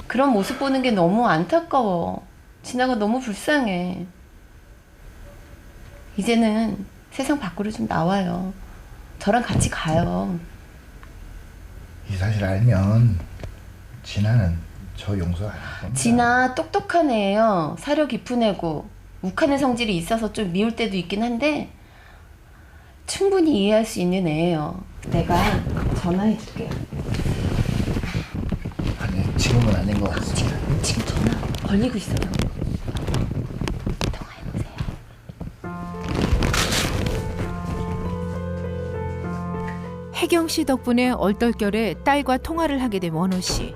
그런 모습 보는 게 너무 안타까워. 진아가 너무 불쌍해. 이제는 세상 밖으로 좀 나와요. 저랑 같이 가요.
이 사실 알면 진아는 저 용서 안 할 겁니다.
진아 똑똑한 애예요. 사려 깊은 애고 욱하는 성질이 있어서 좀 미울 때도 있긴 한데 충분히 이해할 수 있는 애예요. 내가 전화해 줄게요.
아니 지금은 아닌 것 같습니다.
지금 전화 걸리고 있어요. 통화해보세요.
혜경 씨 덕분에 얼떨결에 딸과 통화를 하게 된 원호 씨.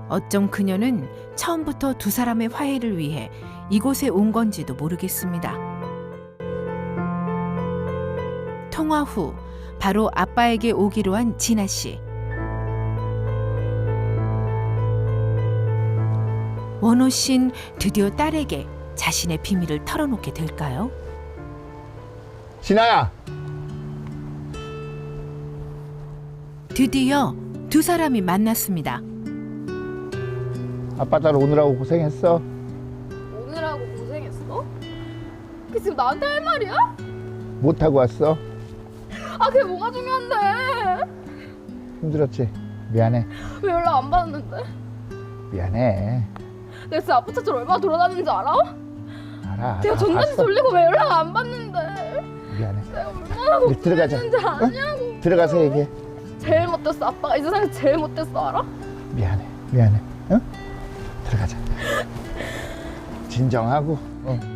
어쩜 그녀는 처음부터 두 사람의 화해를 위해 이곳에 온 건지도 모르겠습니다. 통화 후 바로 아빠에게 오기로 한 진아 씨. 원호 씨는 드디어 딸에게 자신의 비밀을 털어놓게 될까요?
진아야.
드디어 두 사람이 만났습니다.
아빠 딸 오느라고 고생했어.
오늘하고 고생했어? 그게 지금 나한테 할 말이야?
못하고 왔어.
아 그게 뭐가 중요한데?
힘들었지? 미안해.
왜 연락 안 받았는데?
미안해.
내가 진짜 아픈 척 얼마나 돌아다니는지 알아?
알아.
내가
다
전단지
봤어.
돌리고 왜 연락 안 받는데?
미안해.
내가 얼마나
우리 들어가자.
고생했는지
어?
아냐고.
들어가서 얘기해.
제일 못됐어. 아빠가 이 세상에 제일 못됐어 알아?
미안해. 미안해. 어? 들어가자. 진정하고.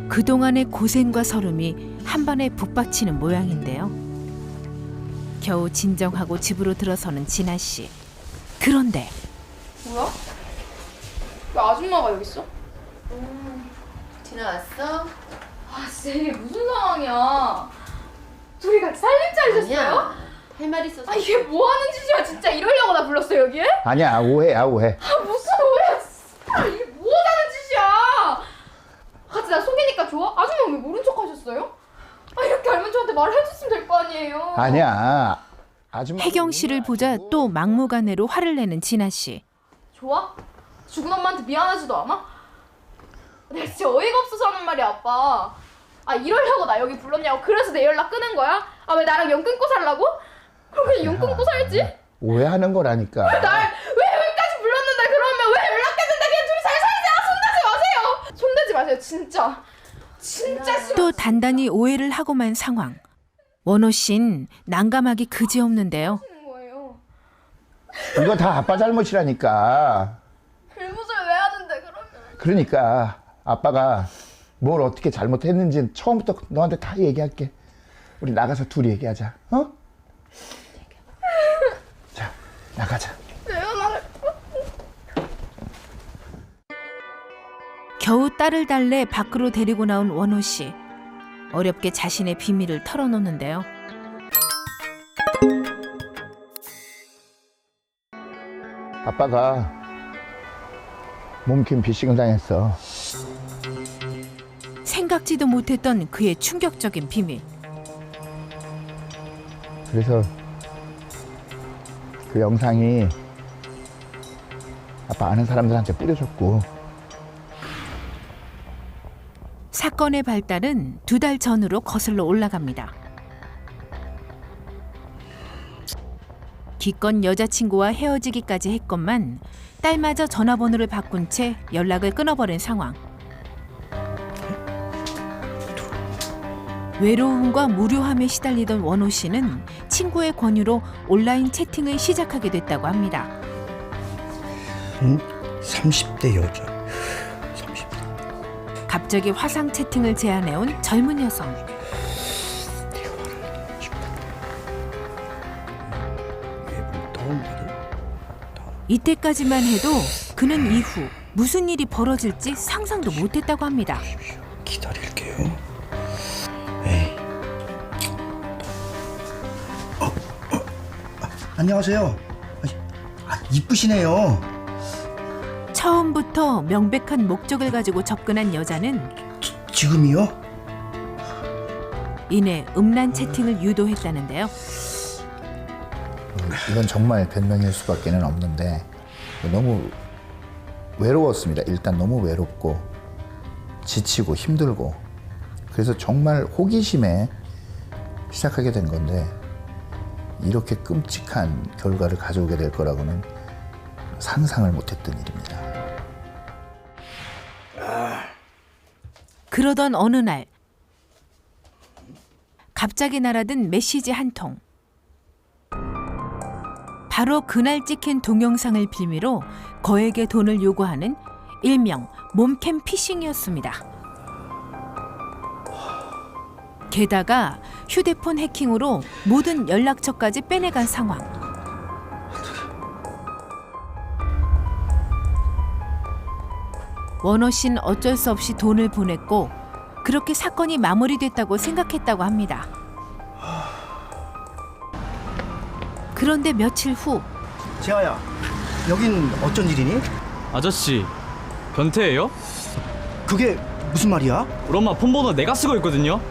그동안의 고생과 서름이 한번에 북받치는 모양인데요. 겨우 진정하고 집으로 들어서는 진아 씨. 그런데
뭐야? 왜 아줌마가 여기 있어?
진아 왔어?
아 진짜 이게 무슨 상황이야? 둘이 같이 살림살이 셨어요?
할 말 있어서.
아 이게 뭐 하는 짓이야 진짜. 이러려고 나 불렀어 여기에?
아니야, 오해야, 오해.
아 무슨 오해야 진짜. 이게 뭐 하는 짓이야. 같이 나 속이니까 좋아? 아줌마 왜 모른 척 하셨어요? 아 이렇게 알면 저한테 말해줬으면 될 거 아니에요.
아니야. 아줌마.
혜경 씨를 보자 또 막무가내로 화를 내는 진아 씨.
좋아? 죽은 엄마한테 미안하지도 않아? 내가 진짜 어이가 없어서 하는 말이야 아빠. 아 이러려고 나 여기 불렀냐고. 그래서 내 연락 끊은 거야? 아 왜 나랑 연 끊고 살라고? 그럼 그냥 연 끊고 살지?
오해하는 거라니까.
날 왜 여기까지 불렀는데 그러면 왜 연락했는데 그냥 둘이 잘 살자. 손대지 마세요. 진짜. 진짜 싫어.
또 단단히 오해를 하고만 상황. 원호 씨는 난감하기 그지없는데요.
거예요.
이거 다 아빠 잘못이라니까.
잘못을 왜 하는데 그러면?
그러니까 아빠가 뭘 어떻게 잘못했는지 처음부터 너한테 다 얘기할게. 우리 나가서 둘이 얘기하자. 어? 자, 나가자.
내가 나갈
겨우 딸을 달래 밖으로 데리고 나온 원호 씨. 어렵게 자신의 비밀을 털어놓는데요.
아빠가 몸킨 비싱을 당했어.
생각지도 못했던 그의 충격적인 비밀.
그래서 그 영상이 아빠 아는 사람들한테 뿌려줬고.
사건의 발달은 2달 전으로 거슬러 올라갑니다. 기껏 여자친구와 헤어지기까지 했건만 딸마저 전화번호를 바꾼 채 연락을 끊어버린 상황. 외로움과 무료함에 시달리던 원호 씨는 친구의 권유로 온라인 채팅을 시작하게 됐다고 합니다.
30대 여자.
갑자기 화상 채팅을 제안해온 젊은 여성. 이때까지만 해도 그는 이후 무슨 일이 벌어질지 상상도 못했다고 합니다.
기다릴게요. 에이. 안녕하세요. 이쁘시네요.
처음부터 명백한 목적을 가지고 접근한 여자는
지금이요?
이내 음란 채팅을 유도했다는데요.
이건 정말 변명일 수밖에는 없는데 너무 외로웠습니다. 일단 너무 외롭고 지치고 힘들고 그래서 정말 호기심에 시작하게 된 건데 이렇게 끔찍한 결과를 가져오게 될 거라고는 상상을 못했던 일입니다.
그러던 어느 날 갑자기 날아든 메시지 한 통. 바로 그날 찍힌 동영상을 빌미로 거액의 돈을 요구하는 일명 몸캠 피싱이었습니다. 게다가 휴대폰 해킹으로 모든 연락처까지 빼내간 상황. 원호 씨는 어쩔 수 없이 돈을 보냈고 그렇게 사건이 마무리됐다고 생각했다고 합니다. 그런데 며칠 후
재하야, 여긴 어쩐 일이니?
아저씨, 변태예요?
그게 무슨 말이야?
우리 엄마 폰번호 내가 쓰고 있거든요.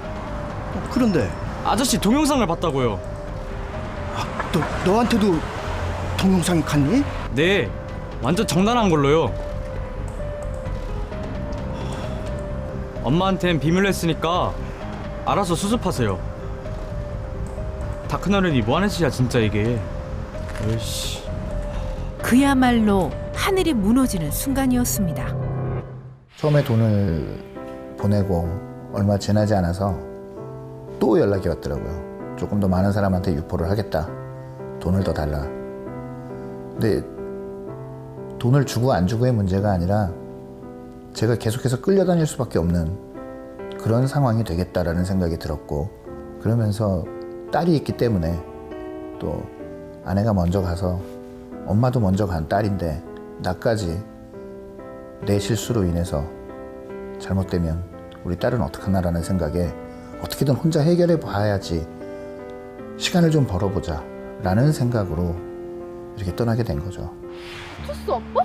그런데
아저씨 동영상을 봤다고요.
너한테도 동영상이 갔니?
네, 완전 정당한 걸로요. 엄마한텐 비밀로 했으니까 알아서 수습하세요. 다크나른이 뭐하는 짓이야 진짜 이게. 으이씨.
그야말로 하늘이 무너지는 순간이었습니다.
처음에 돈을 보내고 얼마 지나지 않아서 또 연락이 왔더라고요. 조금 더 많은 사람한테 유포를 하겠다. 돈을 더 달라. 근데 돈을 주고 안 주고의 문제가 아니라 제가 계속해서 끌려다닐 수밖에 없는 그런 상황이 되겠다라는 생각이 들었고, 그러면서 딸이 있기 때문에 또 아내가 먼저 가서, 엄마도 먼저 간 딸인데 나까지 내 실수로 인해서 잘못되면 우리 딸은 어떡하나라는 생각에 어떻게든 혼자 해결해 봐야지, 시간을 좀 벌어보자 라는 생각으로 이렇게 떠나게 된 거죠.
미쳤어 아빠?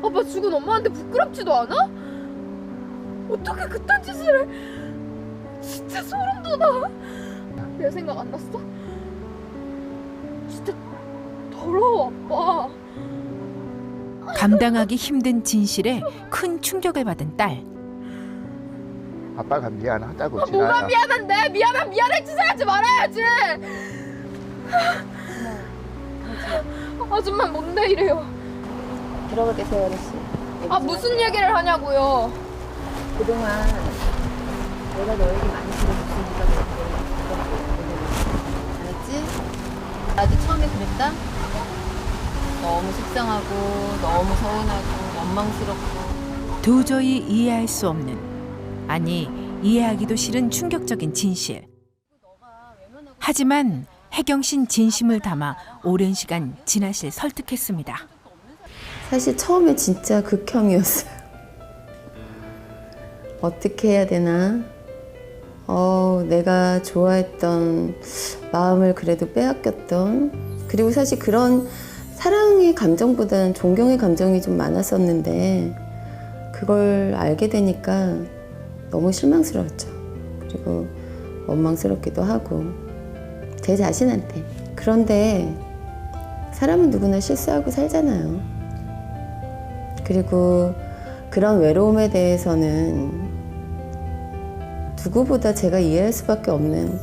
아빠 죽은 엄마한테 부끄럽지도 않아? 어떻게 그딴 짓을 해? 진짜 소름 돋아. 내 생각 안 났어? 진짜 더러워 아빠.
감당하기 힘든 진실에 큰 충격을 받은 딸.
아빠가 미안하다고.
뭐가 미안한데? 미안한 미안할 짓을 하지 말아야지. 아줌마 뭔데 이래요?
들어가 계세요, 어르신.
아 무슨 얘기를 하냐고요?
그동안 내가 너에게 많이 들어줬으니까 그렇게. 알았지? 나도 처음에 그랬다? 너무 속상하고 너무 서운하고 원망스럽고
도저히 이해할 수 없는, 아니 이해하기도 싫은 충격적인 진실. 하지만 혜경 씨는 진심을 담아 오랜 시간 진아 씨를 설득했습니다.
사실 처음에 진짜 극혐이었어요. 어떻게 해야 되나? 내가 좋아했던 마음을 그래도 빼앗겼던, 그리고 사실 그런 사랑의 감정보다는 존경의 감정이 좀 많았었는데 그걸 알게 되니까 너무 실망스러웠죠. 그리고 원망스럽기도 하고 제 자신한테. 그런데 사람은 누구나 실수하고 살잖아요. 그리고 그런 외로움에 대해서는 누구보다 제가 이해할 수밖에 없는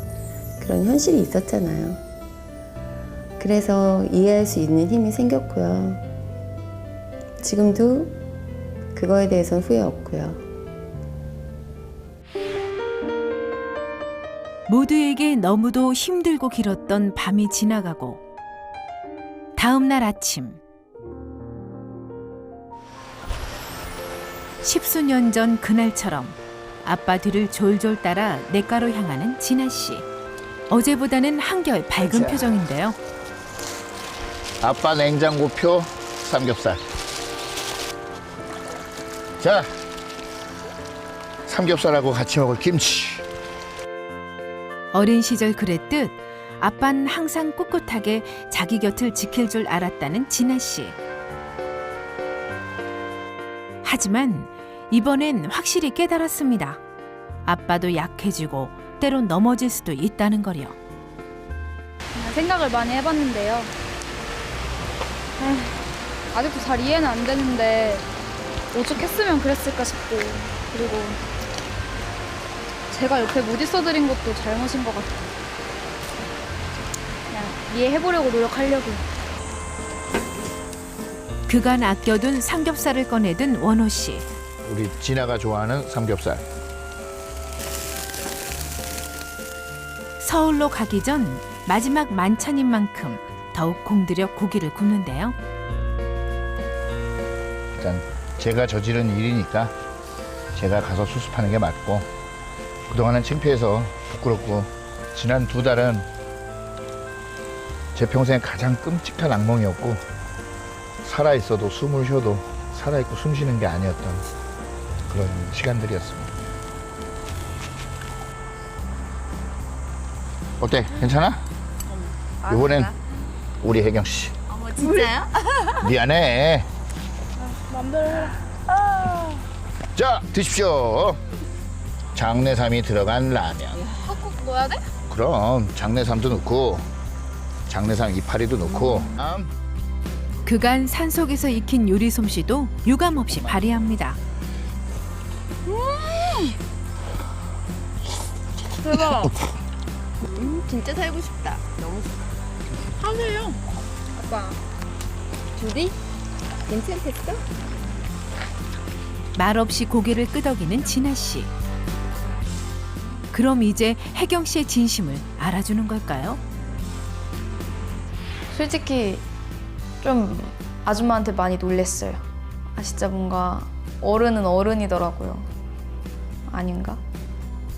그런 현실이 있었잖아요. 그래서 이해할 수 있는 힘이 생겼고요. 지금도 그거에 대해서는 후회 없고요.
모두에게 너무도 힘들고 길었던 밤이 지나가고 다음 날 아침, 십수년 전 그날처럼 아빠 뒤를 졸졸 따라 냇가로 향하는 진아 씨. 어제보다는 한결 밝은 표정인데요.
아빠 냉장고표 삼겹살. 자, 삼겹살하고 같이 먹을 김치.
어린 시절 그랬듯 아빠는 항상 꿋꿋하게 자기 곁을 지킬 줄 알았다는 진아 씨. 하지만 이번엔 확실히 깨달았습니다. 아빠도 약해지고 때론 넘어질 수도 있다는 거요.
생각을 많이 해봤는데요. 아직도 잘 이해는 안 되는데 오죽했으면 그랬을까 싶고, 그리고 제가 옆에 못 있어드린 것도 잘못인 것 같아요. 그냥 이해해보려고 노력하려고요.
그간 아껴둔 삼겹살을 꺼내든 원호 씨.
우리 진아가 좋아하는 삼겹살.
서울로 가기 전 마지막 만찬인 만큼 더욱 공들여 고기를 굽는데요.
일단 제가 저지른 일이니까 제가 가서 수습하는 게 맞고, 그동안은 창피해서 부끄럽고, 지난 2달은 제 평생 가장 끔찍한 악몽이었고, 살아있어도 숨을 쉬어도 살아있고 숨 쉬는 게 아니었던 그런 시간들이었습니다. 어때? 괜찮아? 이번엔 우리 혜경 씨.
어머, 진짜요?
미안해.
맘대로 해라.
자, 드십시오. 장내삼이 들어간 라면.
꼭 넣어야 돼?
그럼 장내삼도 넣고 장내삼 이파리도 넣고.
그간 산속에서 익힌 요리 솜씨도 유감없이 발휘합니다.
대박. 진짜 살고 싶다. 너무 좋다. 하세요. 아빠. 둘이? 괜찮겠어?
말없이 고개를 끄덕이는 진아 씨. 그럼 이제 혜경 씨의 진심을 알아주는 걸까요?
솔직히 좀 아줌마한테 많이 놀랬어요. 아 진짜 뭔가 어른은 어른이더라고요. 아닌가?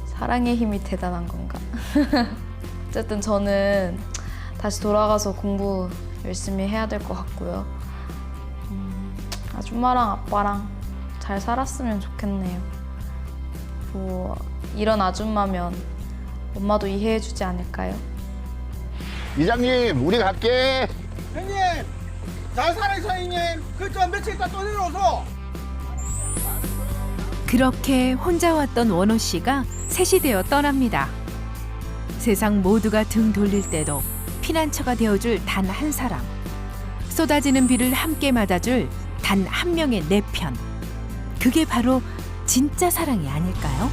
사랑의 힘이 대단한 건가? 어쨌든 저는 다시 돌아가서 공부 열심히 해야 될 것 같고요. 아줌마랑 아빠랑 잘 살았으면 좋겠네요. 뭐 이런 아줌마면 엄마도 이해해주지 않을까요?
이장님, 우리 갈게.
형님 잘 살아있어 형님. 그저 며칠 있다 또 내려오소.
그렇게 혼자 왔던 원호 씨가 셋이 되어 떠납니다. 세상 모두가 등 돌릴 때도 피난처가 되어줄 단 한 사람. 쏟아지는 비를 함께 맞아줄 단 한 명의 내 편. 그게 바로 진짜 사랑이 아닐까요?